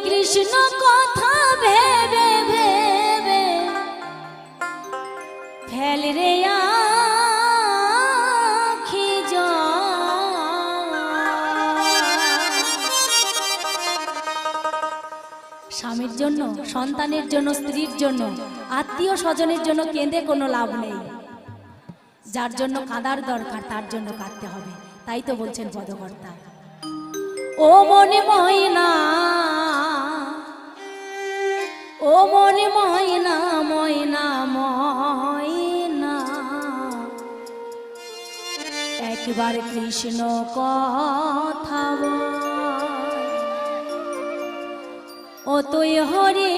কৃষ্ণ কথা ভেবে ভেবে ফেল রে আখি জল। স্বামীর জন্য, সন্তানের জন্য, স্ত্রীর জন্য, আত্মীয় স্বজনের জন্য কেঁদে কোনো লাভ নেই। যার জন্য কাঁদার দরকার তার জন্য কাঁদতে হবে। তাই তো বলছেন পদকর্তা, ও মনে ময়না, ও মনে ময়না, ময়না ময়না, একবার কৃষ্ণ কথা বল। ও তুই হরে